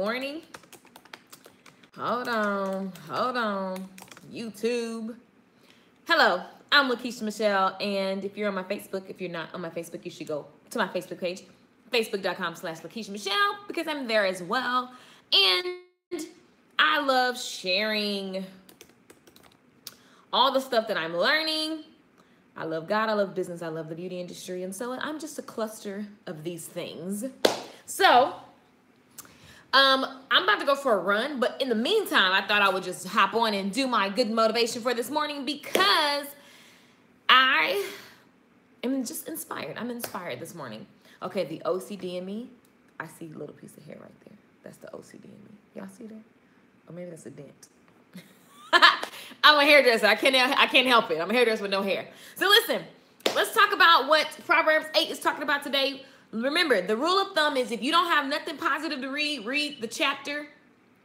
morning. Hold on. YouTube. Hello, I'm LaKeisha Michelle, and if you're on my Facebook, if you're not on my Facebook, you should go to my Facebook page, facebook.com/LaKeisha Michelle, because I'm there as well. And I love sharing all the stuff that I'm learning. I love God, I love business, I love the beauty industry, and so I'm just a cluster of these things. So, I'm about to go for a run, but in the meantime, I thought I would just hop on and do my good motivation for this morning because I am just inspired. I'm inspired this morning. Okay, the OCD in me, I see a little piece of hair right there. That's the OCD in me. Y'all see that? Or maybe that's a dent. I'm a hairdresser. I can't help it. I'm a hairdresser with no hair. So listen, let's talk about what Proverbs 8 is talking about today. Remember, the rule of thumb is if you don't have nothing positive to read the chapter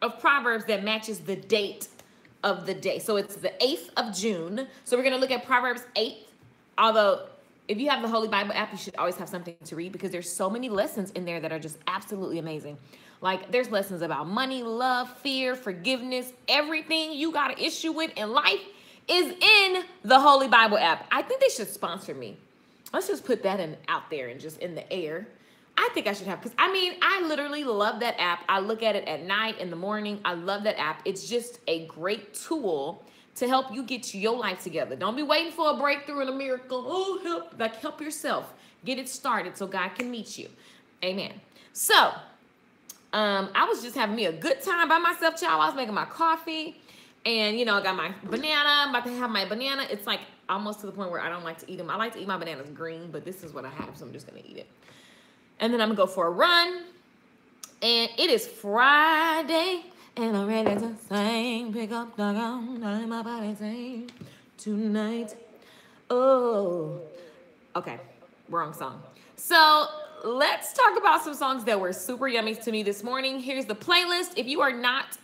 of Proverbs that matches the date of the day. So it's the 8th of June. So we're going to look at Proverbs 8. Although, if you have the Holy Bible app, you should always have something to read because there's so many lessons in there that are just absolutely amazing. Like, there's lessons about money, love, fear, forgiveness. Everything you got an issue with in life is in the Holy Bible app. I think they should sponsor me. Let's just put that out there and just in the air. I think I should have, because I literally love that app. I look at it at night, in the morning. I love that app. It's just a great tool to help you get your life together. Don't be waiting for a breakthrough and a miracle. Oh, help yourself. Get it started so God can meet you. Amen. So, I was just having me a good time by myself, child. I was making my coffee, and, I got my banana. I'm about to have my banana. It's like almost to the point where I don't like to eat them. I like to eat my bananas green, but this is what I have, so I'm just going to eat it. And then I'm going to go for a run, and it is Friday, and I'm ready to sing. Pick up the gun, let my body sing tonight. Oh, okay, wrong song. So let's talk about some songs that were super yummy to me this morning. Here's the playlist. If you are not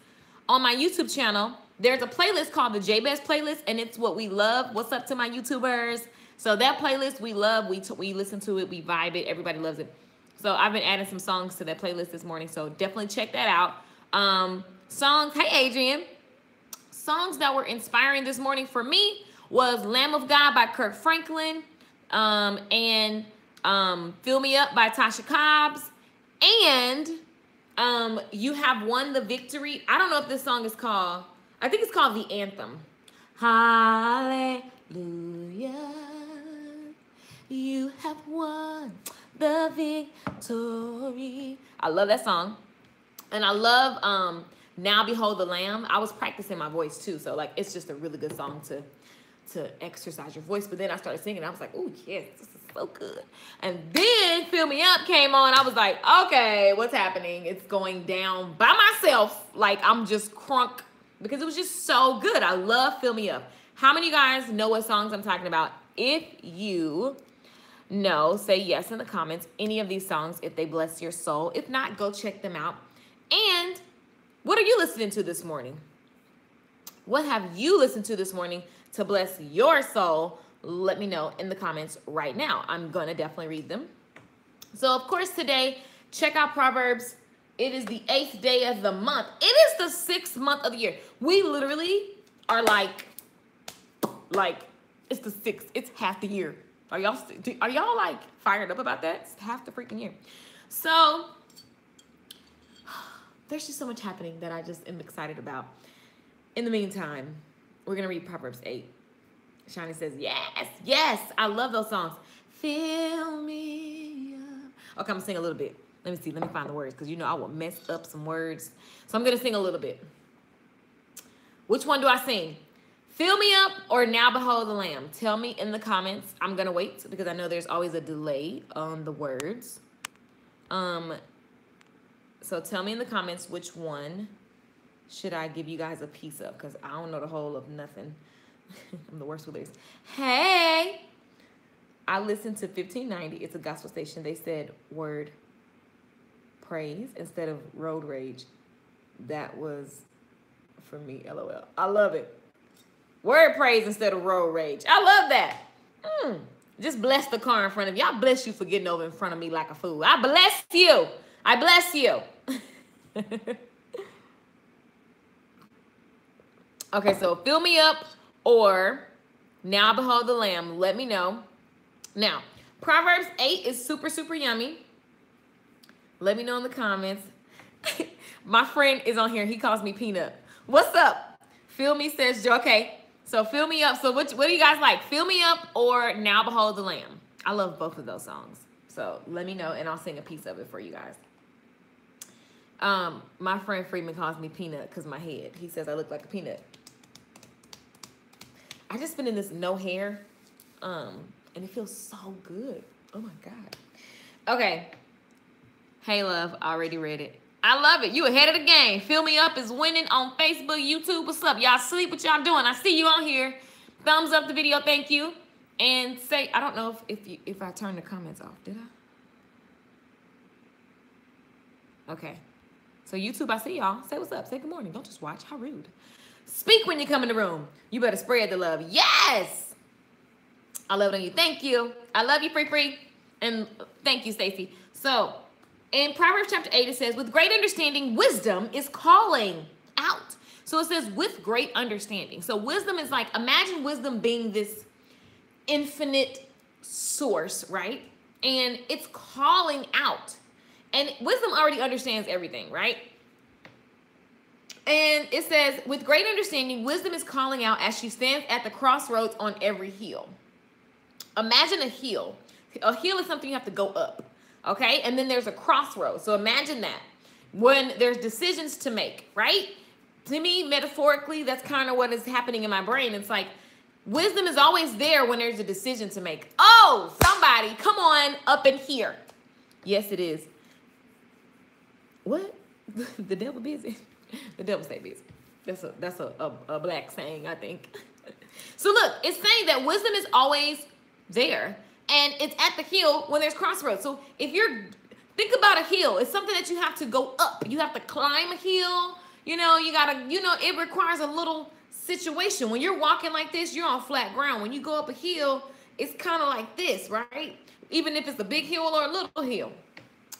on my YouTube channel, there's a playlist called the J-Best playlist, and it's what we love. What's up to my YouTubers? So that playlist we love. We listen to it. We vibe it. Everybody loves it. So I've been adding some songs to that playlist this morning, so definitely check that out. Songs, hey Adrian. Songs that were inspiring this morning for me was Lamb of God by Kirk Franklin, and Fill Me Up by Tasha Cobbs, and You Have Won the Victory. I don't know if this song is called, I think it's called The Anthem. Hallelujah, you have won the victory. I love that song. And I love Now Behold the Lamb. I was practicing my voice too, so like it's just a really good song to exercise your voice. But then I started singing, I was like, oh yes, this is so good. And then Fill Me Up came on. I was like, okay, what's happening? It's going down by myself. Like I'm just crunk because it was just so good. I love Fill Me Up. How many of you guys know what songs I'm talking about? If you know, say yes in the comments. Any of these songs, if they bless your soul. If not, go check them out. And what are you listening to this morning? What have you listened to this morning to bless your soul? Let me know in the comments right now. I'm going to definitely read them. So, of course, today, check out Proverbs. It is the 8th day of the month. It is the 6th month of the year. We literally are like it's the 6th. It's half the year. Are y'all like fired up about that? It's half the freaking year. So there's just so much happening that I just am excited about. In the meantime, we're going to read Proverbs 8. Shani says, yes. I love those songs. Fill me up. Okay, I'm going to sing a little bit. Let me see. Let me find the words because I will mess up some words. So I'm going to sing a little bit. Which one do I sing? Fill Me Up or Now Behold the Lamb? Tell me in the comments. I'm going to wait because I know there's always a delay on the words. So tell me in the comments which one should I give you guys a piece of because I don't know the whole of nothing. I'm the worst with this. Hey! I listened to 1590. It's a gospel station. They said word praise instead of road rage. That was for me, LOL. I love it. Word praise instead of road rage. I love that. Just bless the car in front of you. I bless you for getting over in front of me like a fool. I bless you. I bless you. Okay, so fill me up or now behold the lamb. Let me know. Now, Proverbs 8 is super, super yummy. Let me know in the comments. My friend is on here. He calls me Peanut. What's up? Fill me says, okay, so fill me up. So what do you guys like? Fill me up or now behold the lamb? I love both of those songs. So let me know and I'll sing a piece of it for you guys. My friend Freeman calls me Peanut because my head. He says I look like a peanut. I just been in this no hair. And it feels so good. Oh my God. Okay. Hey love, already read it. I love it. You ahead of the game. Fill me up is winning on Facebook, YouTube. What's up? Y'all sleep. What y'all doing? I see you on here. Thumbs up the video. Thank you. And say, I don't know if I turned the comments off. Did I? Okay. So YouTube, I see y'all. Say what's up. Say good morning. Don't just watch. How rude. Speak when you come in the room. You better spread the love. Yes. I love it on you. Thank you. I love you, Free. And thank you, Stacy. So in Proverbs chapter 8, it says, with great understanding, wisdom is calling out. So it says, with great understanding. So wisdom is like, imagine wisdom being this infinite source, right? And it's calling out. And wisdom already understands everything, right? And it says, with great understanding, wisdom is calling out as she stands at the crossroads on every hill. Imagine a hill. A hill is something you have to go up. Okay, and then there's a crossroads. So imagine that when there's decisions to make, right? To me, metaphorically, that's kind of what is happening in my brain. It's like wisdom is always there when there's a decision to make. Oh, somebody, come on up in here. Yes, it is. What? The devil busy? The devil stay busy. That's a black saying, I think. So look, it's saying that wisdom is always there. And it's at the hill when there's crossroads. So if think about a hill, it's something that you have to go up. You have to climb a hill. You know, it requires a little situation. When you're walking like this, you're on flat ground. When you go up a hill, it's kind of like this, right? Even if it's a big hill or a little hill.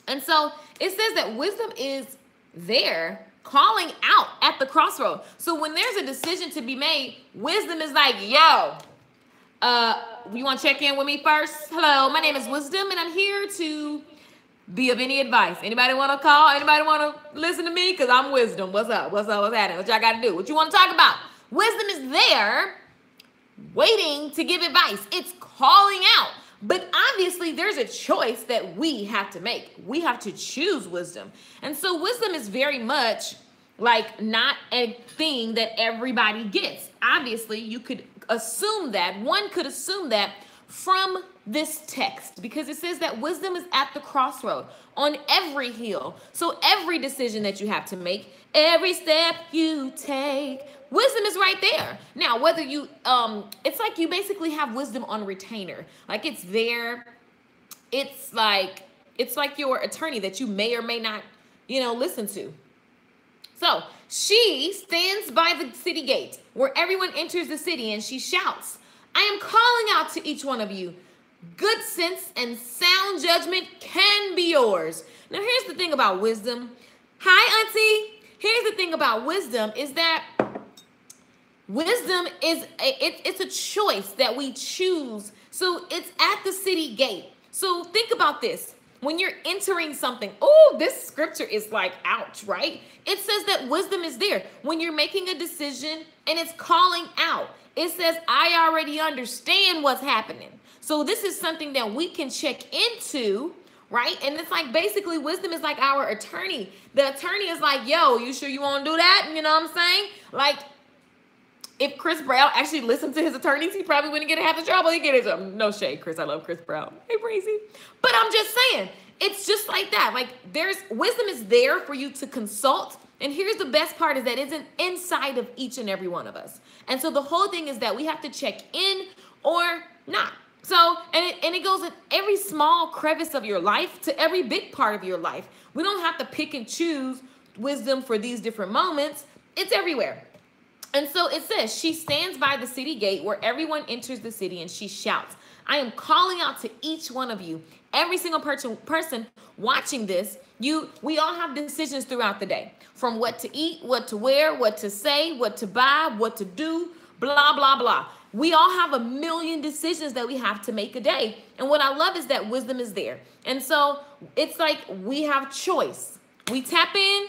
And so it says that wisdom is there calling out at the crossroad. So when there's a decision to be made, wisdom is like, yo, you want to check in with me first? Hello, my name is Wisdom, and I'm here to be of any advice. Anybody want to call? Anybody want to listen to me? Because I'm Wisdom. What's up? What's up? What's happening? What y'all got to do? What you want to talk about? Wisdom is there waiting to give advice. It's calling out. But obviously, there's a choice that we have to make. We have to choose wisdom. And so wisdom is very much like not a thing that everybody gets. Obviously, you could assume that. One could assume that from this text because it says that wisdom is at the crossroad on every hill. So every decision that you have to make, every step you take, wisdom is right there. Now, whether you, it's like you basically have wisdom on retainer. Like it's there. It's like your attorney that you may or may not, listen to. So she stands by the city gate where everyone enters the city and she shouts, I am calling out to each one of you. Good sense and sound judgment can be yours. Now, here's the thing about wisdom. Hi, Auntie. Here's the thing about wisdom is that wisdom is it's a choice that we choose. So it's at the city gate. So think about this. When you're entering something, oh, this scripture is like, ouch, right? It says that wisdom is there. When you're making a decision and it's calling out, it says, I already understand what's happening. So this is something that we can check into, right? And it's like basically wisdom is like our attorney. The attorney is like, yo, you sure you want to do that? You know what I'm saying? Like, if Chris Brown actually listened to his attorneys, he probably wouldn't get half the trouble. He'd get his no shade, Chris. I love Chris Brown. Hey, Breezy. But I'm just saying, it's just like that. Like wisdom is there for you to consult. And here's the best part is that it's inside of each and every one of us. And so the whole thing is that we have to check in or not. So, and it goes in every small crevice of your life to every big part of your life. We don't have to pick and choose wisdom for these different moments. It's everywhere. And so it says, she stands by the city gate where everyone enters the city and she shouts, I am calling out to each one of you. Every single person watching this, we all have decisions throughout the day. From what to eat, what to wear, what to say, what to buy, what to do, blah, blah, blah. We all have a million decisions that we have to make a day. And what I love is that wisdom is there. And so it's like we have choice. We tap in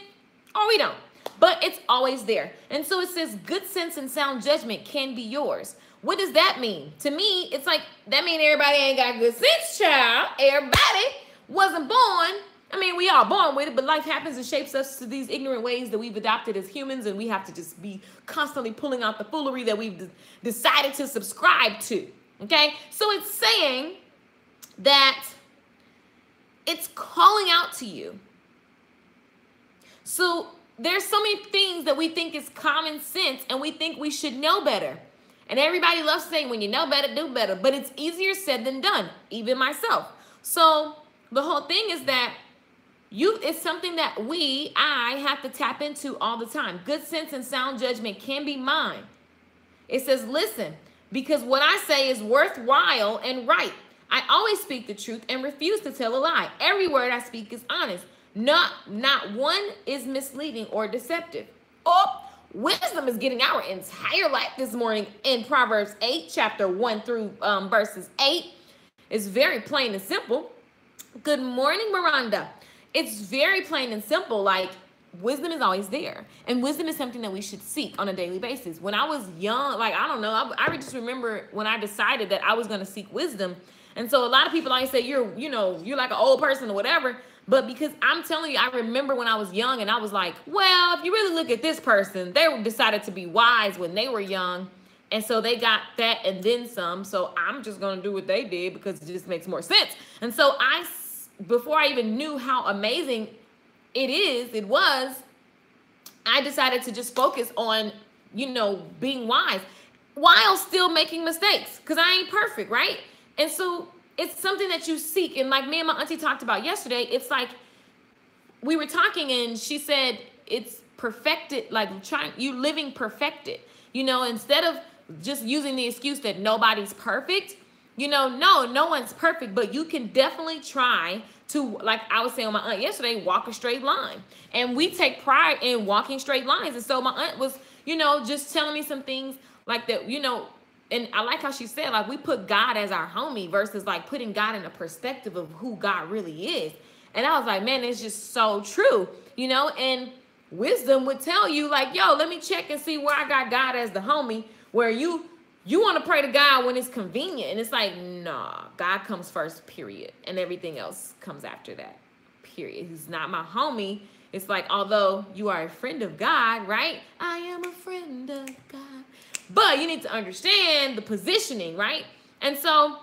or we don't. But it's always there. And so it says good sense and sound judgment can be yours. What does that mean? To me, it's like, that means everybody ain't got good sense, child. Everybody wasn't born. I mean, we are born with it, but life happens and shapes us to these ignorant ways that we've adopted as humans, and we have to just be constantly pulling out the foolery that we've decided to subscribe to, okay? So it's saying that it's calling out to you. So there's so many things that we think is common sense, and we think we should know better. And everybody loves saying, when you know better, do better. But it's easier said than done, even myself. So the whole thing is that it's something that I have to tap into all the time. Good sense and sound judgment can be mine. It says, listen, because what I say is worthwhile and right. I always speak the truth and refuse to tell a lie. Every word I speak is honest. Not one is misleading or deceptive. Oh, wisdom is getting our entire life this morning in Proverbs 8, chapter 1 through verses 8. It's very plain and simple. Good morning, Miranda. It's very plain and simple. Like, wisdom is always there. And wisdom is something that we should seek on a daily basis. When I was young, like, I don't know, I just remember when I decided that I was going to seek wisdom. And so a lot of people always say, you're like an old person or whatever. But because I'm telling you, I remember when I was young and I was like, well, if you really look at this person, they decided to be wise when they were young. And so they got that and then some. So I'm just going to do what they did because it just makes more sense. And so before I even knew how amazing it was, I decided to just focus on, being wise while still making mistakes, because I ain't perfect, right? And so it's something that you seek. And like me and my auntie talked about yesterday, it's like we were talking and she said it's perfected, like you living perfected, instead of just using the excuse that nobody's perfect. No one's perfect, but you can definitely try to, like I was saying with my aunt yesterday, walk a straight line. And we take pride in walking straight lines. And so my aunt was, just telling me some things like that, and I like how she said, like, we put God as our homie versus like putting God in a perspective of who God really is. And I was like, man, it's just so true, and wisdom would tell you like, yo, let me check and see where I got God as the homie, where you want to pray to God when it's convenient. And it's like, nah, God comes first, period. And everything else comes after that, period. He's not my homie. It's like, although you are a friend of God, right? I am a friend of God. But you need to understand the positioning, right? And so,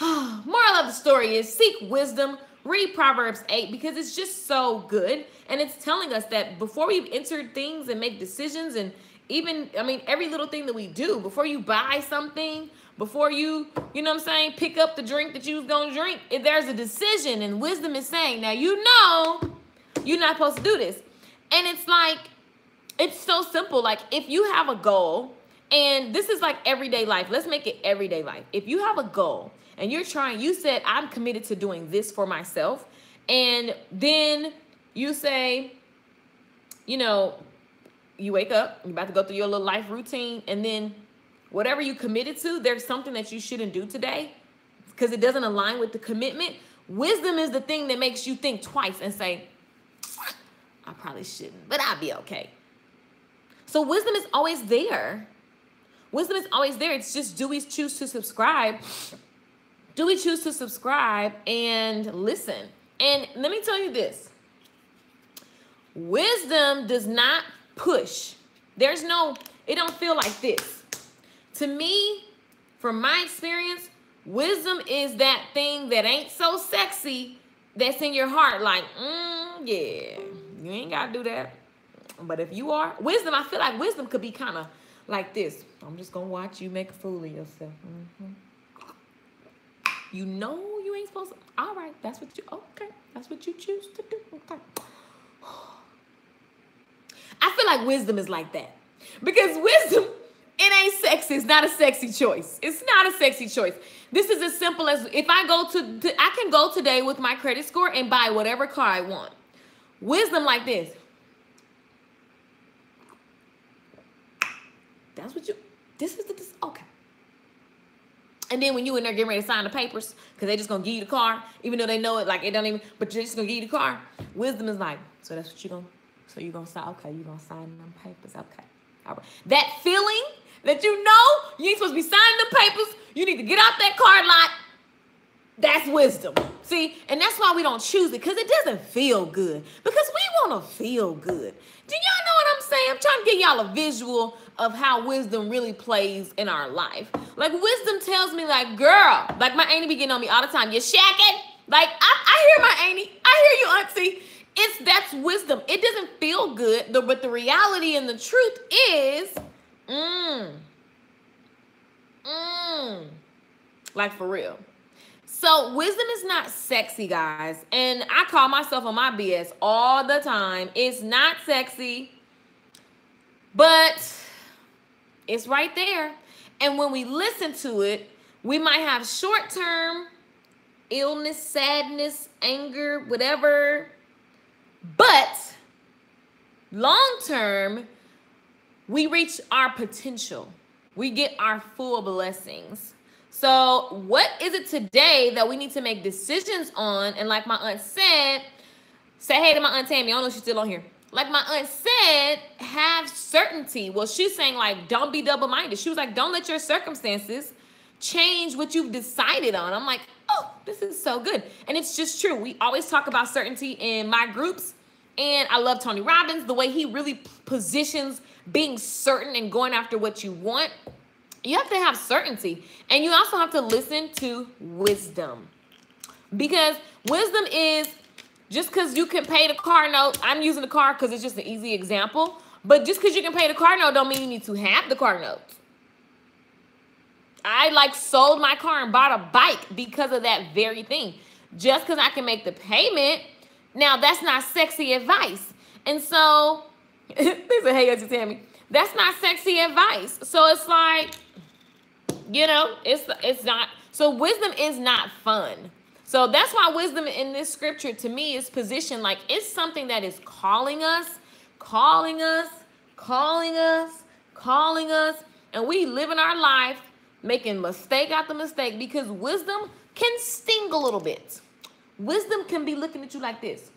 moral of the story is seek wisdom, read Proverbs 8, because it's just so good. And it's telling us that before we enter things and make decisions, and even, every little thing that we do, before you buy something, before you pick up the drink that you was going to drink, if there's a decision, and wisdom is saying, now, you're not supposed to do this. And it's like, it's so simple. Like, if you have a goal, and this is like everyday life. Let's make it everyday life. If you have a goal and you said, I'm committed to doing this for myself. And then you say, you wake up, you're about to go through your little life routine. And then whatever you committed to, there's something that you shouldn't do today because it doesn't align with the commitment. Wisdom is the thing that makes you think twice and say, I probably shouldn't, but I'll be okay. So wisdom is always there. Wisdom is always there. It's just, do we choose to subscribe? Do we choose to subscribe and listen? And let me tell you this. Wisdom does not push. It don't feel like this. To me, from my experience, wisdom is that thing that ain't so sexy that's in your heart. Like, yeah, you ain't got to do that. But if you are, wisdom, I feel like wisdom could be kind of like this. I'm just going to watch you make a fool of yourself. You ain't supposed to. All right, that's what you choose to do. Okay. I feel like wisdom is like that. Because wisdom It ain't sexy. It's not a sexy choice. It's not a sexy choice. This is as simple as if I I can go today with my credit score and buy whatever car I want. Wisdom like this. That's what okay. And then when you in there getting ready to sign the papers, because they just gonna give you the car, even though they know it, like it don't even, but they're just gonna give you the car. Wisdom is like, so that's what you're gonna sign, okay, you're gonna sign them papers, okay. All right. That feeling that you ain't supposed to be signing the papers, you need to get out that car lot. That's wisdom. See, and that's why we don't choose it, because it doesn't feel good. Because we want to feel good. Do y'all know what I'm saying? I'm trying to give y'all a visual of how wisdom really plays in our life. Like, wisdom tells me, like, girl, like my auntie be getting on me all the time. You're shacking. Like, I hear my auntie. I hear you, auntie. That's wisdom. It doesn't feel good, but the reality and the truth is, like for real. So wisdom is not sexy, guys. And I call myself on my BS all the time. It's not sexy, but it's right there. And when we listen to it, we might have short-term illness, sadness, anger, whatever. But long-term, we reach our potential. We get our full blessings. So what is it today that we need to make decisions on? And like my aunt said, say hey to my aunt Tammy. I don't know if she's still on here. Like my aunt said, have certainty. Well, she's saying like, don't be double-minded. She was like, don't let your circumstances change what you've decided on. I'm like, oh, this is so good. And it's just true. We always talk about certainty in my groups. And I love Tony Robbins, the way he really positions being certain and going after what you want. You have to have certainty. And you also have to listen to wisdom. Because wisdom is, just because you can pay the car note, I'm using the car because it's just an easy example. But just because you can pay the car note don't mean you need to have the car note. I like sold my car and bought a bike because of that very thing. Just because I can make the payment, now that's not sexy advice. And so, they said, hey, Auntie Tammy, that's not sexy advice. So it's like, you know, it's not. So wisdom is not fun. So that's why wisdom in this scripture to me is positioned like it's something that is calling us. And we live in our life making mistake after mistake because wisdom can sting a little bit. Wisdom can be looking at you like this.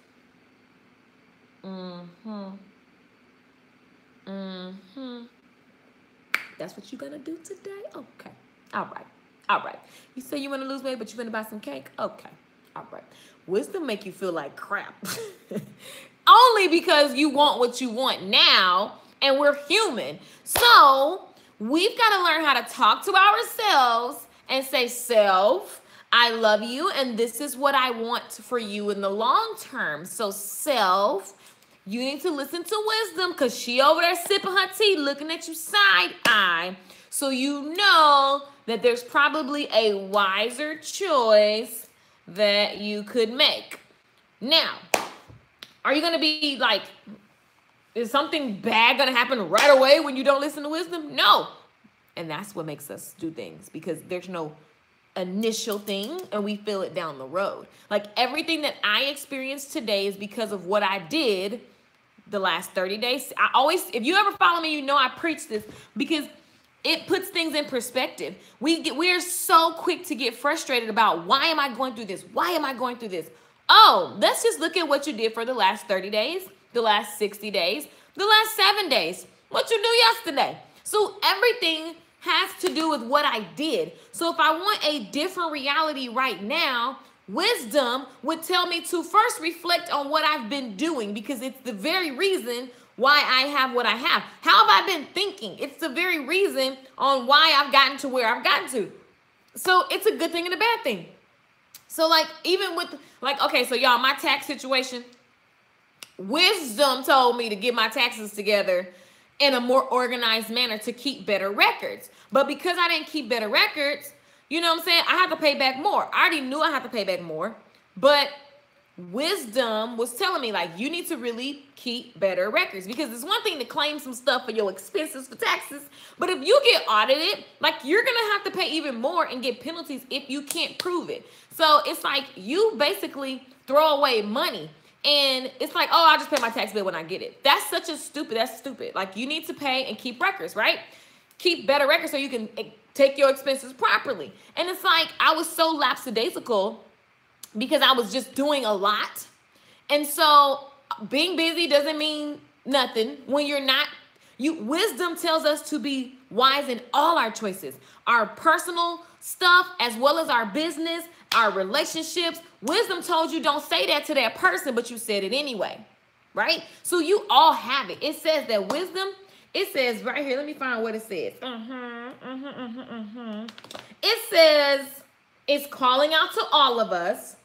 That's what you're going to do today? Okay. All right. You say you want to lose weight, but you're going to buy some cake? Okay. All right. Wisdom make you feel like crap. Only because you want what you want now, and we're human. So we've got to learn how to talk to ourselves and say, self, I love you, and this is what I want for you in the long term. So self, you need to listen to wisdom because she over there sipping her tea, looking at you side eye. So you know that there's probably a wiser choice that you could make. Now, are you going to be like, is something bad going to happen right away when you don't listen to wisdom? No. And that's what makes us do things because there's no initial thing and we feel it down the road. Like everything that I experienced today is because of what I did the last 30 days. I always, if you ever follow me, you know I preach this because it puts things in perspective. We're so quick to get frustrated about why am I going through this? Why am I going through this? Oh, let's just look at what you did for the last 30 days, the last 60 days, the last 7 days, what you do yesterday. So everything has to do with what I did. So if I want a different reality right now, wisdom would tell me to first reflect on what I've been doing because it's the very reason why I have what I have. How have I been thinking? It's the very reason on why I've gotten to where I've gotten to. So it's a good thing and a bad thing. So like even with like, okay, so y'all, my tax situation, wisdom told me to get my taxes together in a more organized manner to keep better records. But because I didn't keep better records, you know what I'm saying? I had to pay back more. I already knew I had to pay back more, but wisdom was telling me, like, you need to really keep better records, because it's one thing to claim some stuff for your expenses for taxes, but if you get audited, like, you're gonna have to pay even more and get penalties if you can't prove it. So it's like you basically throw away money, and it's like, oh, I'll just pay my tax bill when I get it. That's stupid. Like, you need to pay and keep records, right? Keep better records so you can take your expenses properly. And it's like, I was so lapsadaisical because I was just doing a lot. And so being busy doesn't mean nothing when you're not. Wisdom tells us to be wise in all our choices, our personal stuff, as well as our business, our relationships. Wisdom told you don't say that to that person, but you said it anyway, right? So you all have it. It says that wisdom, it says right here, let me find what it says. It says, it's calling out to all of us.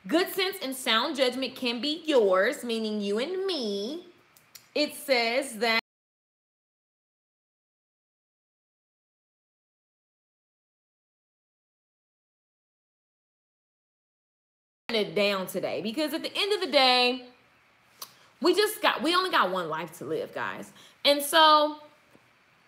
Good sense and sound judgment can be yours, meaning you and me. It says that it down today, because at the end of the day, we only got one life to live, guys. And so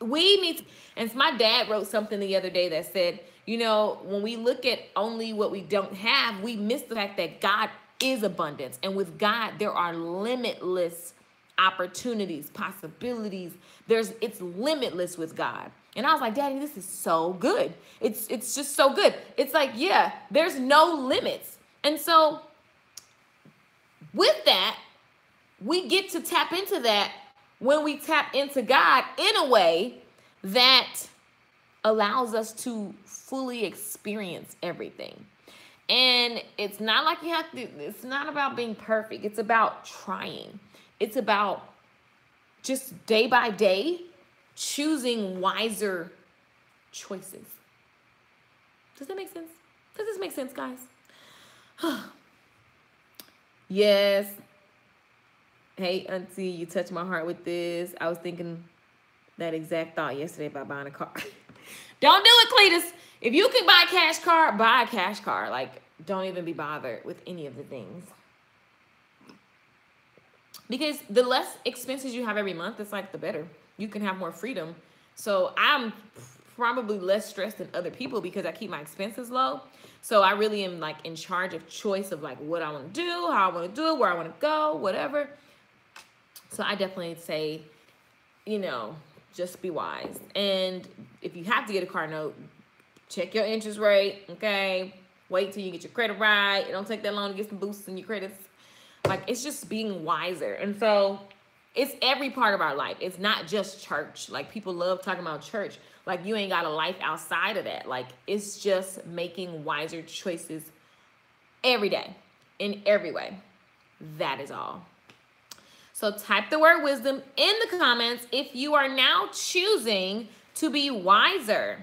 we need to, and my dad wrote something the other day that said, you know, when we look at only what we don't have, we miss the fact that God is abundance. And with God, there are limitless opportunities, possibilities. It's limitless with God. And I was like, Daddy, this is so good. It's just so good. It's like, yeah, there's no limits. And so with that, we get to tap into that when we tap into God in a way that allows us to fully experience everything. And it's not like you have to, it's not about being perfect. It's about trying. It's about just day by day choosing wiser choices. Does that make sense? Does this make sense, guys? Yes. Hey, Auntie, you touched my heart with this. I was thinking that exact thought yesterday about buying a car. Don't do it, Cletus. If you can buy a cash car, buy a cash car. Like, don't even be bothered with any of the things. Because the less expenses you have every month, it's like the better. You can have more freedom. So I'm probably less stressed than other people because I keep my expenses low. So I really am like in charge of choice of like what I want to do, how I want to do it, where I want to go, whatever. So I definitely say, you know, just be wise. And if you have to get a car note, check your interest rate, okay? Wait till you get your credit right. It don't take that long to get some boosts in your credits. Like, it's just being wiser. And so it's every part of our life. It's not just church. Like, people love talking about church. Like, you ain't got a life outside of that. Like, it's just making wiser choices every day in every way. That is all. So type the word wisdom in the comments if you are now choosing to be wiser.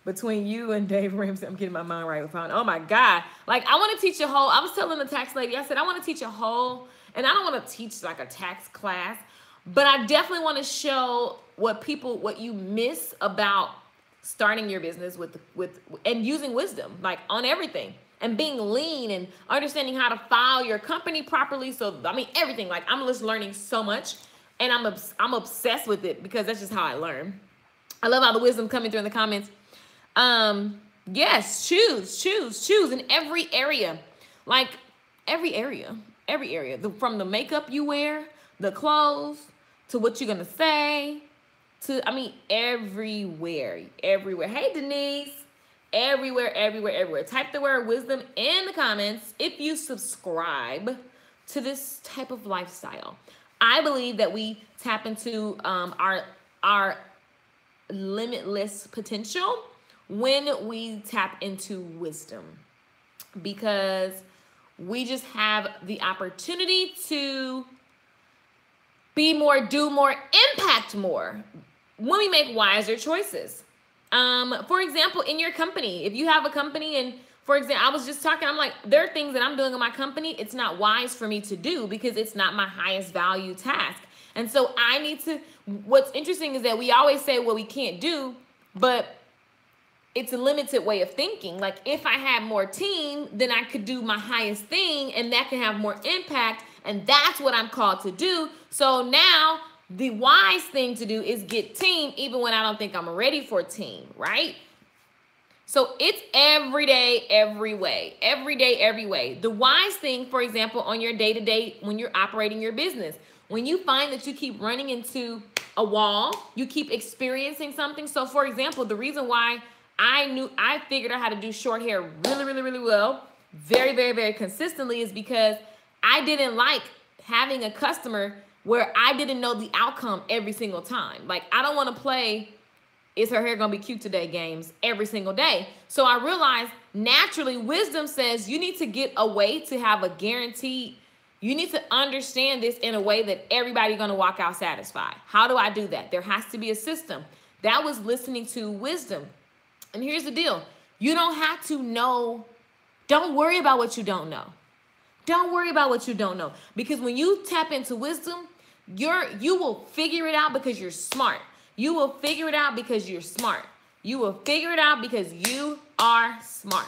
Between you and Dave Ramsey, I'm getting my mind right with phone. Oh my God. Like, I want to teach a whole, I was telling the tax lady, I said, I want to teach a whole, and I don't want to teach like a tax class, but I definitely want to show what you miss about starting your business with and using wisdom, like on everything. And being lean and understanding how to file your company properly. So, I mean, everything. Like, I'm just learning so much. And I'm obsessed with it because that's just how I learn. I love all the wisdom coming through in the comments. Yes, choose in every area. Like, every area. From the makeup you wear, the clothes, to what you're going to say, to, I mean, everywhere. Hey, Denise. Everywhere. Type the word wisdom in the comments if you subscribe to this type of lifestyle. I believe that we tap into our limitless potential when we tap into wisdom, because we just have the opportunity to be more, do more, impact more when we make wiser choices. For example, in your company, if you have a company, and for example, I was just talking, I'm like, there are things that I'm doing in my company. It's not wise for me to do because it's not my highest value task. And so I need to, what's interesting is that we always say what we can't do, but it's a limited way of thinking. Like if I had more team, then I could do my highest thing and that can have more impact. And that's what I'm called to do. So now the wise thing to do is get team even when I don't think I'm ready for team, right? So it's every day, every way, every day, every way. The wise thing, for example, on your day-to-day when you're operating your business, when you find that you keep running into a wall, you keep experiencing something. So for example, the reason why I figured out how to do short hair really, really, really well, very, very, very consistently is because I didn't like having a customer where I didn't know the outcome every single time. Like I don't want to play is her hair gonna be cute today games every single day. So I realized naturally wisdom says you need to get a way to have a guaranteed, you need to understand this in a way that everybody's gonna walk out satisfied. How do I do that? There has to be a system. That was listening to wisdom. And here's the deal. You don't have to know. Don't worry about what you don't know. Don't worry about what you don't know. Because when you tap into wisdom, you will figure it out because you're smart. You will figure it out because you're smart. You will figure it out because you are smart.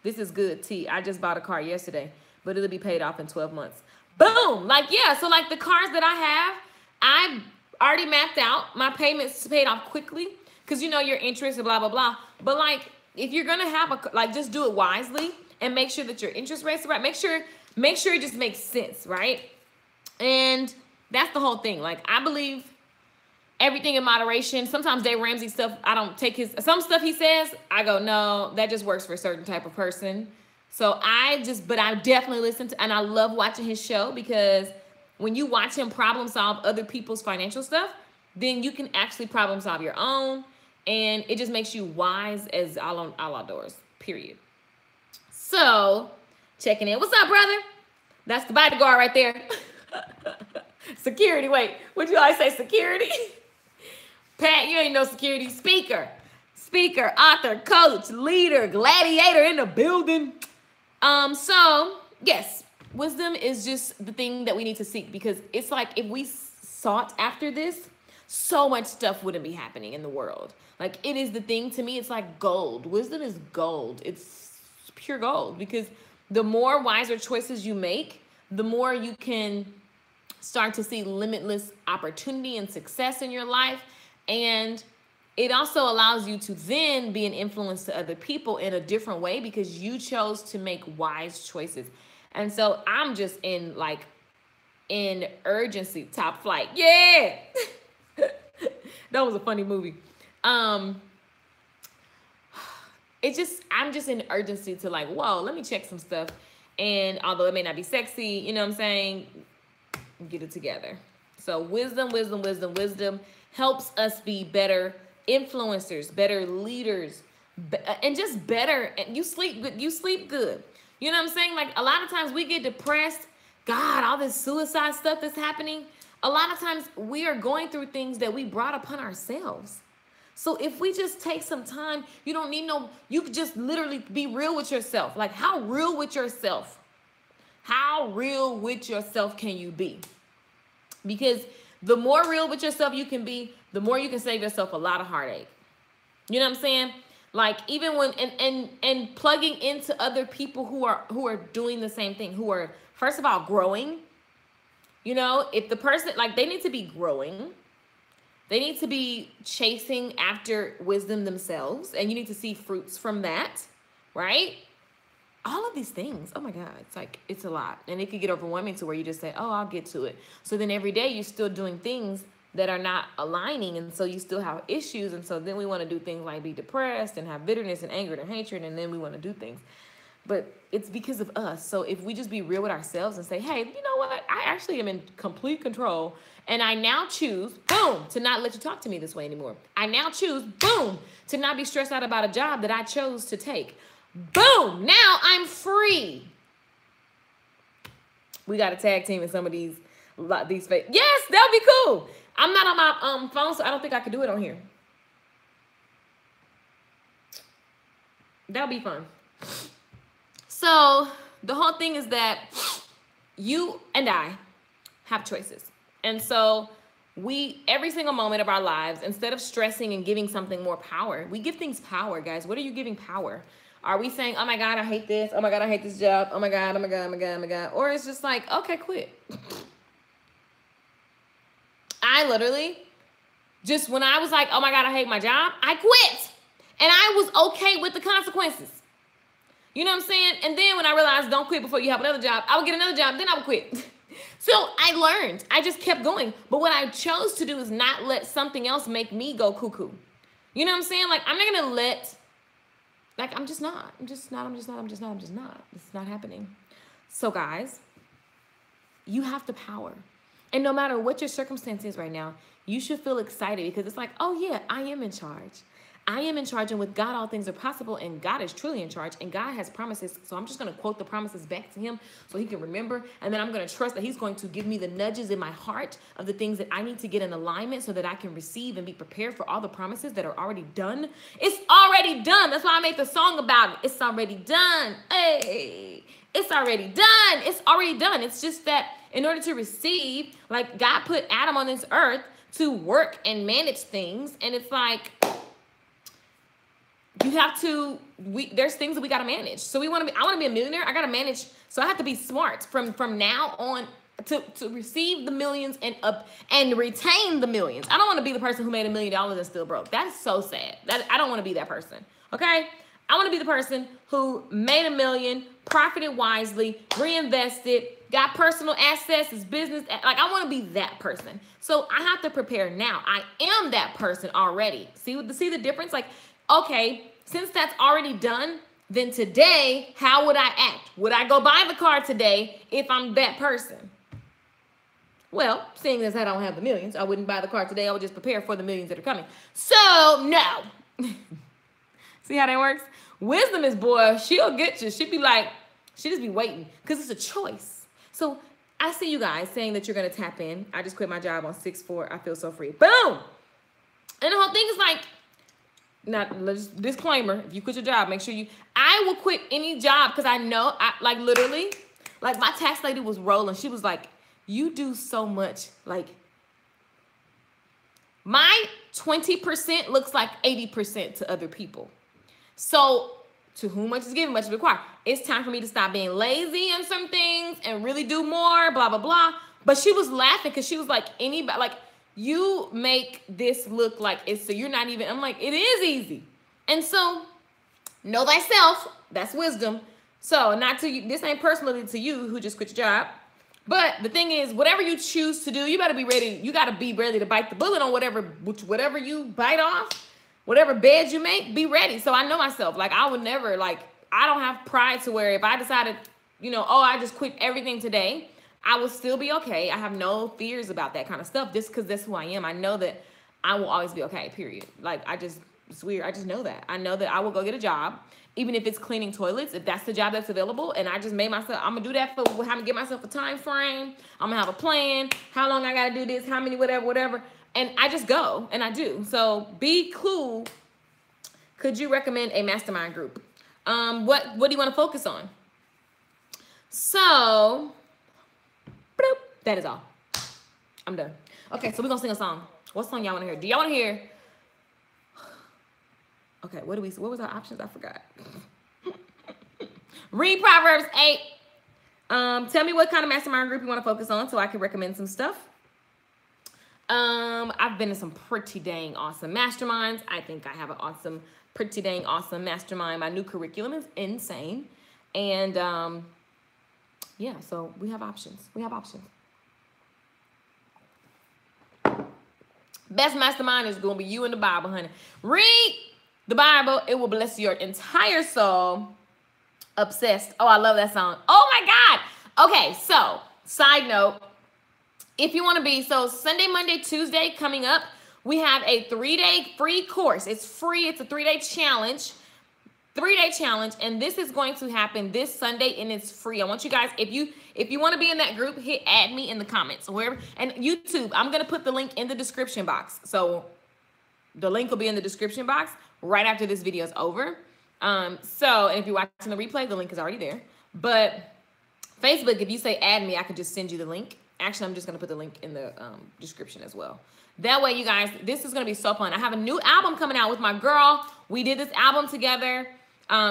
This is good tea. I just bought a car yesterday, but it'll be paid off in 12 months. Boom! Like, yeah, so like the cars that I have, I've already mapped out. My payments paid off quickly because you know your interest and blah, blah, blah. But like, if you're going to have like, just do it wisely and make sure that your interest rates are right. Make sure it just makes sense, right? And that's the whole thing. Like, I believe everything in moderation. Sometimes Dave Ramsey stuff, I don't take some stuff he says, I go, no, that just works for a certain type of person. So but I definitely listen to, and I love watching his show because when you watch him problem solve other people's financial stuff, then you can actually problem solve your own. And it just makes you wise as all outdoors, period. So, checking in. What's up, brother? That's the bodyguard right there. Security, wait. Would you always say security? Pat, you ain't no security. Speaker, author, coach, leader, gladiator in the building. So, yes, wisdom is just the thing that we need to seek because it's like if we sought after this, so much stuff wouldn't be happening in the world. Like it is the thing to me, it's like gold. Wisdom is gold. It's pure gold because the more wiser choices you make, the more you can start to see limitless opportunity and success in your life. And it also allows you to then be an influence to other people in a different way because you chose to make wise choices. And so I'm just in urgency, top flight. Yeah. That was a funny movie. I'm just in urgency to like, whoa, let me check some stuff. And although it may not be sexy, you know what I'm saying? Get it together. So wisdom helps us be better influencers, better leaders, and just better. And you sleep good. You know what I'm saying? Like a lot of times we get depressed. God, all this suicide stuff that's happening. A lot of times we are going through things that we brought upon ourselves. So if we just take some time, you don't need you could just literally be real with yourself. Like how real with yourself can you be? Because the more real with yourself you can be, the more you can save yourself a lot of heartache. You know what I'm saying? Like even when, and plugging into other people who are doing the same thing, who are, first of all, growing. You know, if the person, like they need to be growing. They need to be chasing after wisdom themselves. And you need to see fruits from that, right? All of these things, oh my God, it's a lot. And it could get overwhelming to where you just say, oh, I'll get to it. So then every day you're still doing things that are not aligning. And so you still have issues. And so then we want to do things like be depressed and have bitterness and anger and hatred. And then we want to do things. But it's because of us. So if we just be real with ourselves and say, hey, you know what? I actually am in complete control. And I now choose, boom, to not let you talk to me this way anymore. I now choose, boom, to not be stressed out about a job that I chose to take. Boom, now I'm free. We got a tag team in some of these fake. Yes, that would be cool. I'm not on my phone, so I don't think I could do it on here. That would be fun. So the whole thing is that you and I have choices. And so every single moment of our lives, instead of stressing and giving something more power, we give things power, guys. What are you giving power? Are we saying, oh my God, I hate this. Oh my God, I hate this job. Oh my God, oh my God, oh my God, oh my God. Or it's just like, okay, quit. I literally just, when I was like, oh my God, I hate my job, I quit. And I was okay with the consequences. You know what I'm saying? And then when I realized don't quit before you have another job, I would get another job, then I would quit. So I learned. I just kept going. But what I chose to do is not let something else make me go cuckoo. You know what I'm saying? Like, I'm not going to let, like, I'm just not. It's not happening. So guys, you have the power. And no matter what your circumstance is right now, you should feel excited because it's like, oh yeah, I am in charge. I am in charge, and with God, all things are possible, and God is truly in charge, and God has promises. So I'm just going to quote the promises back to him so he can remember, and then I'm going to trust that he's going to give me the nudges in my heart of the things that I need to get in alignment so that I can receive and be prepared for all the promises that are already done. It's already done. That's why I made the song about it. It's already done. Hey, it's already done. It's already done. It's just that in order to receive, like, God put Adam on this earth to work and manage things, and it's like, you have to, there's things that we got to manage. So I want to be a millionaire. I got to manage. So I have to be smart from now on to receive the millions and retain the millions. I don't want to be the person who made $1 million and still broke. That's so sad. I don't want to be that person. Okay. I want to be the person who made $1 million, profited wisely, reinvested, got personal assets, his business. Like, I want to be that person. So I have to prepare now. I am that person already. See the difference? Like, okay, since that's already done, then today, how would I act? Would I go buy the car today if I'm that person? Well, seeing as I don't have the millions, I wouldn't buy the car today. I would just prepare for the millions that are coming. So, no. See how that works? Wisdom is, boy, she'll get you. She'd be like, she just be waiting because it's a choice. So I see you guys saying that you're going to tap in. I just quit my job on 6/4. I feel so free. Boom. And the whole thing is like, not disclaimer, if you quit your job, make sure I will quit any job because I know, like, literally, like, my tax lady was rolling. She was like, you do so much. Like, my 20% looks like 80% to other people. So to whom much is given, much is required. It's time for me to stop being lazy on some things and really do more, blah, blah, blah. But she was laughing because she was like, anybody, like, you make this look like it's, so you're not even, I'm like, it is easy. And so know thyself, that's wisdom. So not to you, this ain't personally to you who just quit your job. But the thing is, whatever you choose to do, you better be ready. You got to be ready to bite the bullet on whatever you bite off, whatever bed you make, be ready. So I know myself, like, I would never, like, I don't have pride to where if I decided, oh, I just quit everything today, I will still be okay. I have no fears about that kind of stuff just because that's who I am. I know that I will always be okay, period. Like, it's weird. I just know that. I know that I will go get a job, even if it's cleaning toilets, if that's the job that's available. And I just made myself, I'm going to do that for, I'm going to give myself a time frame. I'm going to have a plan, how long I got to do this, how many, whatever. And I just go and I do. So be cool. Could you recommend a mastermind group? What do you want to focus on? So, that is all. I'm done. Okay, so we're going to sing a song. What song y'all want to hear? Do y'all want to hear? Okay, what was our options? I forgot. Read Proverbs 8. Tell me what kind of mastermind group you want to focus on so I can recommend some stuff. I've been in some pretty dang awesome masterminds. I think I have an pretty dang awesome mastermind. My new curriculum is insane. And yeah, so we have options. Best mastermind is going to be you and the Bible, honey. Read the Bible. It will bless your entire soul. Obsessed. Oh, I love that song. Oh, my God. Okay, so side note, if you want to be, so Sunday, Monday, Tuesday coming up, we have a 3-day free course. It's free. It's a 3-day challenge. 3-day challenge, and this is going to happen this Sunday, and it's free. I want you guys, if you want to be in that group, hit add me in the comments or wherever. And YouTube, I'm gonna put the link in the description box. So the link will be in the description box right after this video is over. So and if you're watching the replay, the link is already there. But Facebook, if you say add me, I can just send you the link, Actually, I'm just going to put the link in the description as well. That way, you guys, this is going to be so fun. I have a new album coming out with my girl. We did this album together.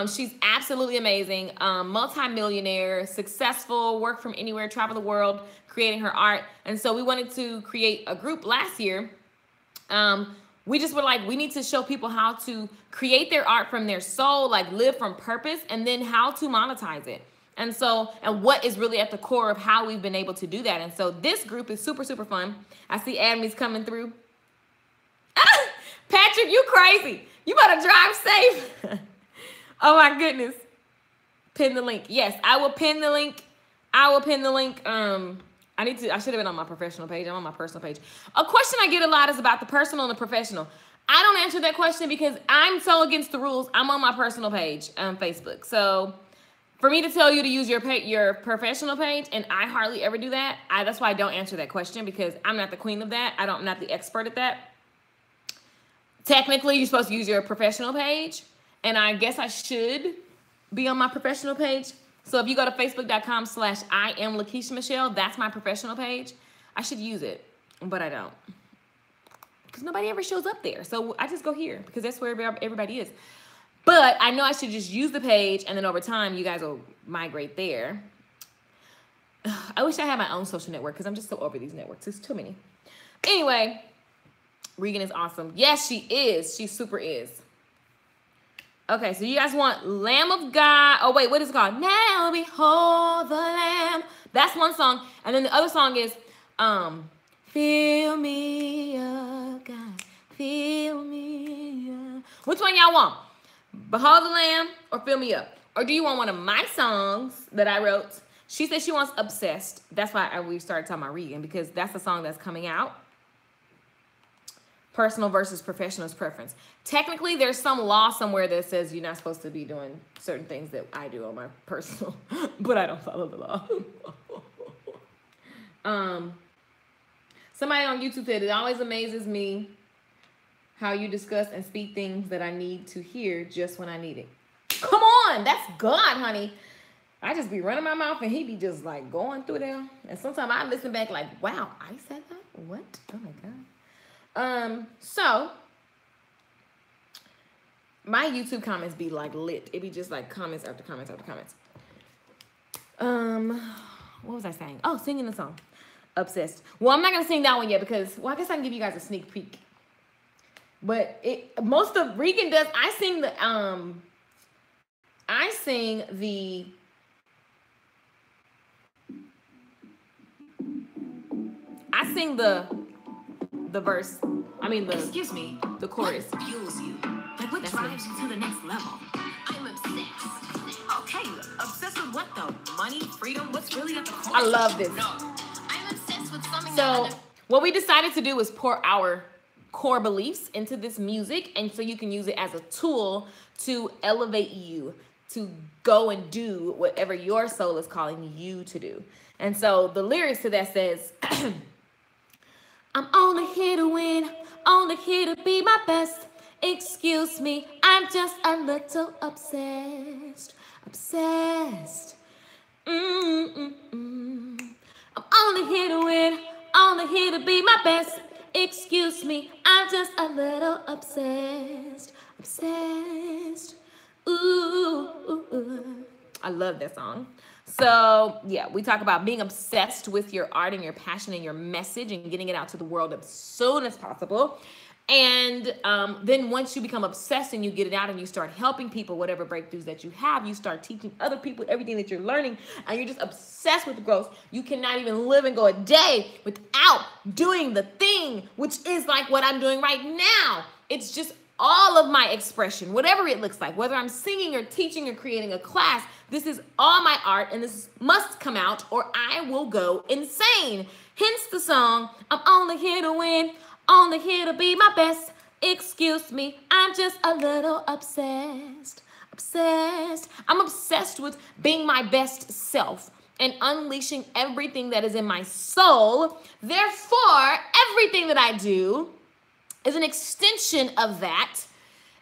She's absolutely amazing. Multi-millionaire, successful, work from anywhere, travel the world, creating her art. And so we wanted to create a group last year. We just were like, we need to show people how to create their art from their soul, like live from purpose, and then how to monetize it. And so, and what is really at the core of how we've been able to do that. And so this group is super, super fun. I see Adamy's coming through. Patrick, you crazy. You better drive safe. Oh my goodness. Pin the link. Yes, I will pin the link. I will pin the link. I should have been on my professional page. I'm on my personal page. A question I get a lot is about the personal and the professional. I don't answer that question because I'm so against the rules. I'm on my personal page on Facebook. So for me to tell you to use your professional page, and I hardly ever do that, that's why I don't answer that question, because I'm not the queen of that. I'm not the expert at that. Technically, you're supposed to use your professional page, and I guess I should be on my professional page. So if you go to facebook.com/IamLaKeisha Michelle, that's my professional page. I should use it, but I don't, because nobody ever shows up there. So I just go here because that's where everybody is. But I know I should just use the page, and then over time, you guys will migrate there. I wish I had my own social network because I'm just so over these networks. It's too many. Anyway, Regan is awesome. Yes, she is. She super is. Okay, so you guys want Lamb of God. Oh, wait, what is it called? Now behold the Lamb. That's one song. And then the other song is Fill Me Up, God. Fill Me Up. Which one y'all want? Behold the Lamb or Fill Me Up? Or do you want one of my songs that I wrote? She said she wants Obsessed. That's why we started talking about Regan, because that's the song that's coming out. Personal versus professional's preference. Technically, there's some law somewhere that says you're not supposed to be doing certain things that I do on my personal, but I don't follow the law. Somebody on YouTube said, it always amazes me how you discuss and speak things that I need to hear just when I need it. Come on, that's God, honey. I just be running my mouth and he be just like going through there. And sometimes I listen back like, wow, I said that? What? Oh my God. So my YouTube comments be like lit. It be just like comments after comments after comments. What was I saying? Oh, singing the song. Obsessed. Well, I'm not gonna sing that one yet because, well, I guess I can give you guys a sneak peek. But most of Regan does. I sing the verse. I mean excuse me, the chorus. What fuels you? Like what drives you to the next level? I'm obsessed. Okay, obsessed with what though? Money, freedom, what's really at the core? I love this. No. I'm obsessed with something. So what we decided to do was pour our core beliefs into this music, and so you can use it as a tool to elevate you to go and do whatever your soul is calling you to do. And so the lyrics to that says, I'm only here to win, only here to be my best. Excuse me, I'm just a little obsessed, obsessed. I'm only here to win, only here to be my best. Excuse me, I'm just a little obsessed, obsessed. Ooh. I love that song. So yeah, we talk about being obsessed with your art and your passion and your message and getting it out to the world as soon as possible. And then once you become obsessed and you get it out and you start helping people, whatever breakthroughs that you have, you start teaching other people everything that you're learning, and you're just obsessed with growth. You cannot even live and go a day without doing the thing, which is like what I'm doing right now. It's just all of my expression, whatever it looks like, whether I'm singing or teaching or creating a class, this is all my art, and this must come out or I will go insane. Hence the song, I'm only here to win, only here to be my best. Excuse me, I'm just a little obsessed, obsessed. I'm obsessed with being my best self and unleashing everything that is in my soul. Therefore, everything that I do is an extension of that.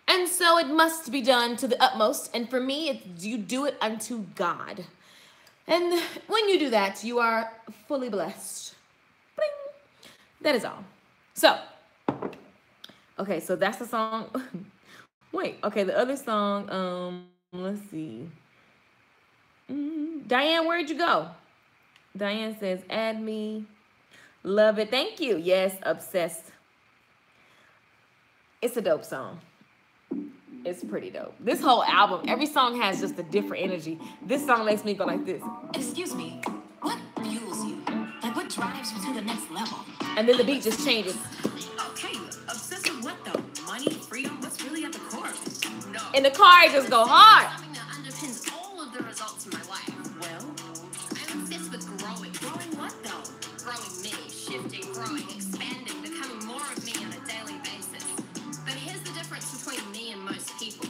And so it must be done to the utmost. And for me, you do it unto God. And when you do that, you are fully blessed. That is all. So, okay, so that's the song. Wait, okay, the other song, let's see. Diane, where'd you go? Diane says, add me. Love it. Thank you. Yes, obsessed. It's a dope song. It's pretty dope. This whole album, every song has just a different energy. This song makes me go like this. Excuse me, what fuels you? Like what drives you to the next level? And then the beat just changes. Okay, obsessed with what though? Money, freedom, what's really at the core? No. In the car, it just go hard. Something that underpins all of the results in my life. Well, I'm obsessed with growing. Growing what though? Growing me, shifting, growing, expanding, becoming more of me on a daily basis. But here's the difference between me and most people.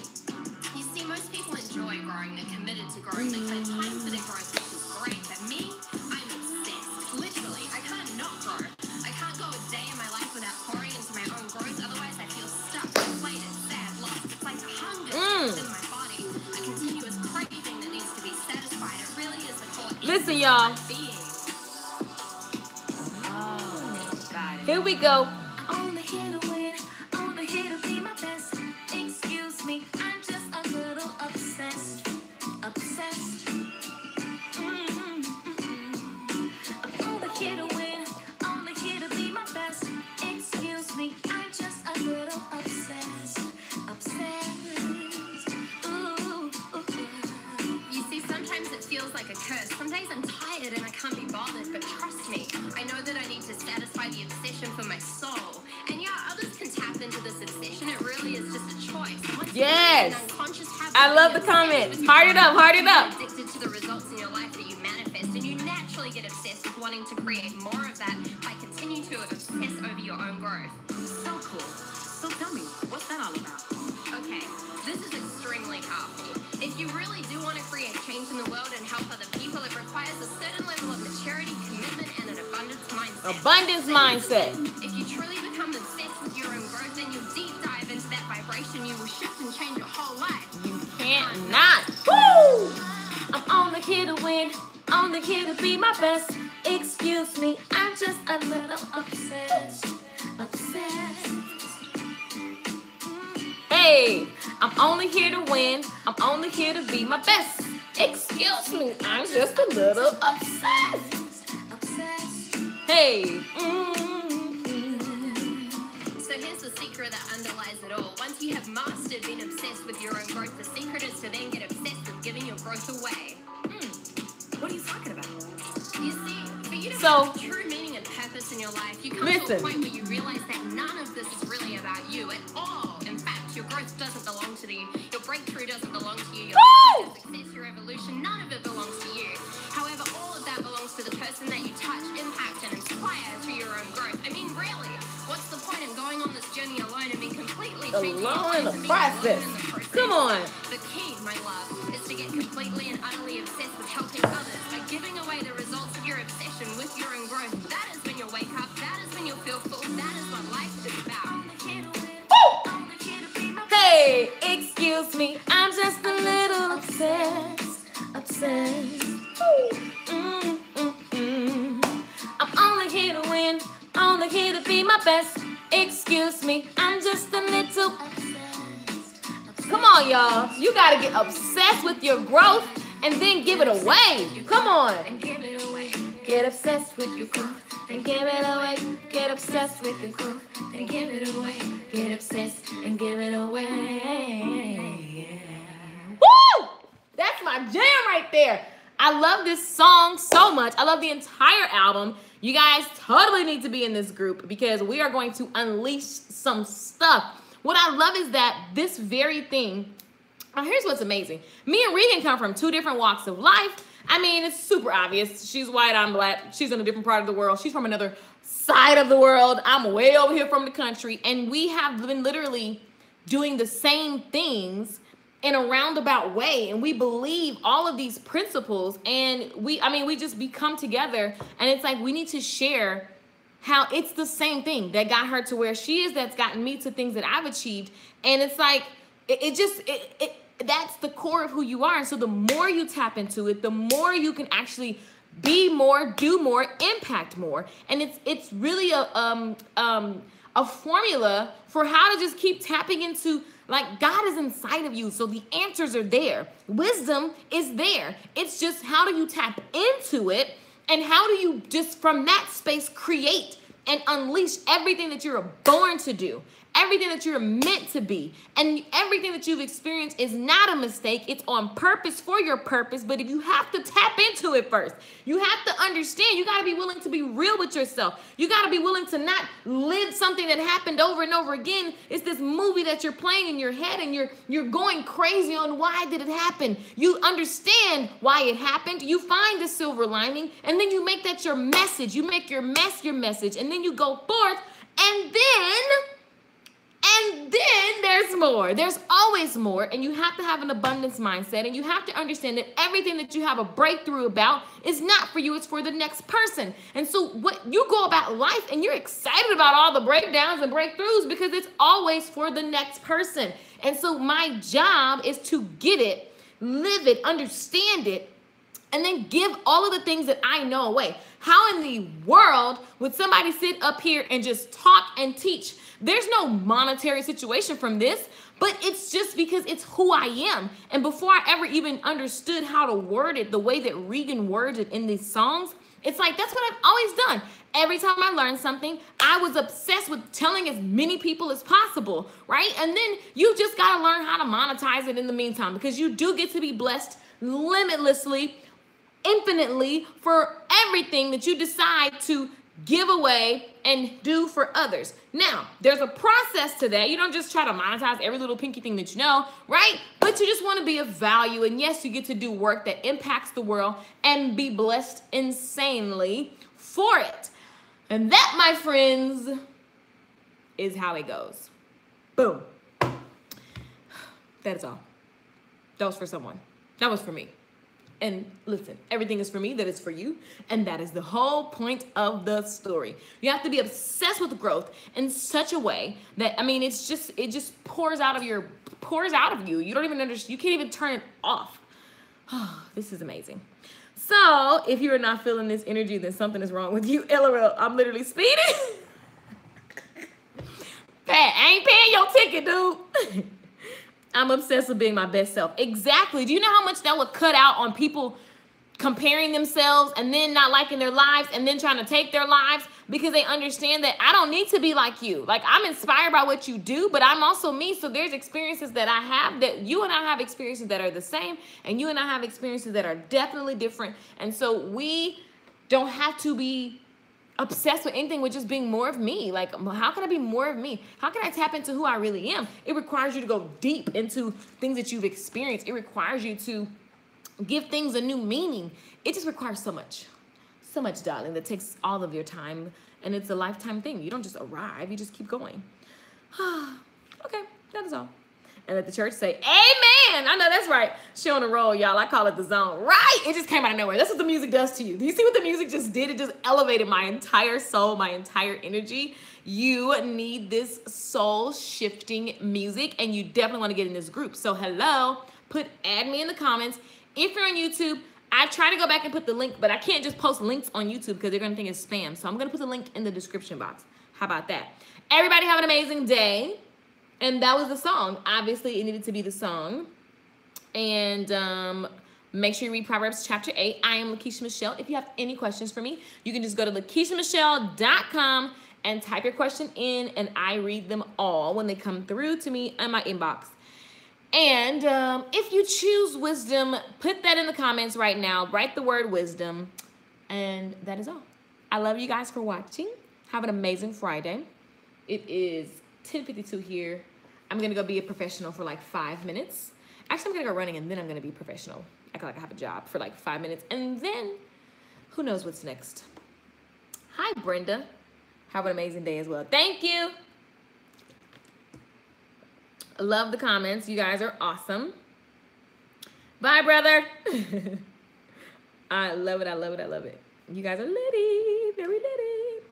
You see, most people enjoy growing, they're committed to growing, they put time for their growth, which is great. But me, I'm obsessed. Literally, I can't not grow. I can't go a day in my life without pouring into my own growth, otherwise I feel stuck, deflated, sad, lost. It's like a hunger in my body, a continuous craving that needs to be satisfied. It really is the core. Listen, y'all. Being. Here we go. Only here to win, only here to be my best. Excuse me, I'm just a little obsessed. Obsessed. I'm only here to win, only here to be my best. Excuse me, I'm just a little obsessed. Obsessed. Ooh. You see, sometimes it feels like a curse. Some days I'm tired and I can't be bothered, but trust me, I know that I need to satisfy the obsession for my soul. And yeah, others can tap into this obsession. It really is just a choice. Once Yes. you unconscious habit, I love the comments. Heart it up, heart it up. you're addicted to the results in your life that you manifest, and you naturally get obsessed with wanting to create more of that by continuing to obsess over your own growth. So cool. So tell me, what's that all about? Okay, this is extremely powerful. If you really do want to create change in the world and help other people, it requires a certain level of maturity, commitment, and an abundance mindset. Abundance mindset. If you truly become obsessed with your own growth, then you'll deep dive into that vibration. You will shift and change your whole life. You can't not. Woo! I'm only here to win, only here to be my best. Excuse me, I'm just a little obsessed. Obsessed. Hey, I'm only here to win, I'm only here to be my best. Excuse me, I'm just a little obsessed. Obsessed. Hey. So here's the secret that underlies it all. Once you have mastered being obsessed with your own growth, the secret is to then get obsessed with giving your growth away. What are you talking about? You see, for you to have true meaning and purpose in your life, you come to a point where you realize that none of this is really about you at all. In fact, your growth doesn't belong to you. Your breakthrough doesn't belong to you. Your success, your evolution, none of it belongs to you. However, all of that belongs to the person that you touch, impact, and inspire through your own growth. I mean, really, what's the point in going on this journey alone and being completely Alone in the process. Come on. The key, my love, is to get completely and utterly obsessed with helping others by giving away the results of your obsession with your own growth. That is when you'll wake up. That is when you'll feel full. That is what life is about. Hey, excuse me, I'm just a little obsessed. Obsessed. I'm only here to win, only here to be my best. Excuse me, I'm just a little obsessed. Come on, y'all. You gotta get obsessed with your growth and then give it away. Come on. And give it away. Get obsessed with your growth and give it away. Get obsessed with your growth and give it away. Get obsessed and give it away. Woo! That's my jam right there. I love this song so much. I love the entire album. You guys totally need to be in this group because we are going to unleash some stuff. What I love is that this very thing, here's what's amazing. Me and Regan come from two different walks of life. I mean, it's super obvious. She's white, I'm black. She's in a different part of the world. She's from another side of the world. I'm way over here from the country. And we have been literally doing the same things in a roundabout way. And we believe all of these principles. And we just become together. And it's like we need to share how it's the same thing that got her to where she is, that's gotten me to things that I've achieved. And it's like, that's the core of who you are. And so the more you tap into it, the more you can actually be more, do more, impact more. And it's really a formula for how to just keep tapping into, like, God is inside of you, so the answers are there. Wisdom is there. It's just, how do you tap into it, and how do you just from that space create and unleash everything that you're born to do, everything that you're meant to be, and everything that you've experienced is not a mistake. It's on purpose for your purpose, but if you have to tap into it first, you have to understand, you got to be willing to be real with yourself. You got to be willing to not live something that happened over and over again. It's this movie that you're playing in your head, and you're going crazy on why did it happen. You understand why it happened. You find the silver lining, and then you make that your message. You make your mess your message, and then you go forth, and then there's more. There's always more, and you have to have an abundance mindset, and you have to understand that everything that you have a breakthrough about is not for you, it's for the next person. And so what you go about life, and you're excited about all the breakdowns and breakthroughs because it's always for the next person. And so my job is to get it, live it, understand it, and then give all of the things that I know away. How in the world would somebody sit up here and just talk and teach? There's no monetary situation from this, but it's just because it's who I am. And before I ever even understood how to word it the way that Regan words it in these songs, it's like, that's what I've always done. Every time I learned something, I was obsessed with telling as many people as possible, right? And then you just got to learn how to monetize it in the meantime, because you do get to be blessed limitlessly, infinitely, for everything that you decide to give away and do for others. Now, there's a process to that. You don't just try to monetize every little pinky thing that you know, right? But you just want to be of value. And yes, you get to do work that impacts the world and be blessed insanely for it. And that, my friends, is how it goes. Boom. That is all. That was for someone. That was for me. And listen, everything is for me, that is for you. And that is the whole point of the story. You have to be obsessed with growth in such a way that, I mean, it just pours out of you. You don't even understand. You can't even turn it off. Oh, this is amazing. So if you are not feeling this energy, then something is wrong with you. LOL, I'm literally speeding. Pat, I ain't paying your ticket, dude. I'm obsessed with being my best self. Exactly. Do you know how much that would cut out on people comparing themselves and then not liking their lives and then trying to take their lives because they understand that I don't need to be like you. Like, I'm inspired by what you do, but I'm also me. So there's experiences that I have that you and I have experiences that are the same, and you and I have experiences that are definitely different. And so we don't have to be obsessed with anything, with just being more of me. Like, how can I be more of me? How can I tap into who I really am? It requires you to go deep into things that you've experienced. It requires you to give things a new meaning. It just requires so much, darling, that takes all of your time, and it's a lifetime thing. You don't just arrive, you just keep going. Okay, that is all. And let the church say, amen. I know that's right. She on a roll, y'all. I call it the zone. Right? It just came out of nowhere. That's what the music does to you. Do you see what the music just did? It just elevated my entire soul, my entire energy. You need this soul shifting music, and you definitely want to get in this group. So hello, add me in the comments. If you're on YouTube, I try to go back and put the link, but I can't just post links on YouTube because they're going to think it's spam. So I'm going to put the link in the description box. How about that? Everybody have an amazing day. And that was the song. Obviously, it needed to be the song. And make sure you read Proverbs chapter 8. I am LaKeisha Michelle. If you have any questions for me, you can just go to LaKeishaMichelle.com and type your question in, and I read them all when they come through to me in my inbox. And if you choose wisdom, put that in the comments right now. Write the word wisdom. And that is all. I love you guys for watching. Have an amazing Friday. It is 10:52 here. I'm going to go be a professional for like 5 minutes. Actually, I'm going to go running, and then I'm going to be professional. Act like I have a job for like 5 minutes. And then who knows what's next. Hi, Brenda. Have an amazing day as well. Thank you. Love the comments. You guys are awesome. Bye, brother. I love it. I love it. I love it. You guys are litty. Very litty.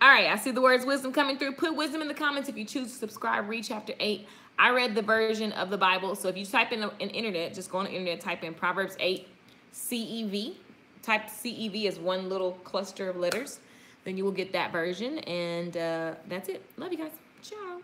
All right. I see the words wisdom coming through. Put wisdom in the comments if you choose to subscribe. Read chapter 8. I read the version of the Bible. So if you type in the internet, just go on the internet, type in Proverbs 8 CEV. type CEV as one little cluster of letters, then you will get that version. And that's it. Love you guys. Ciao.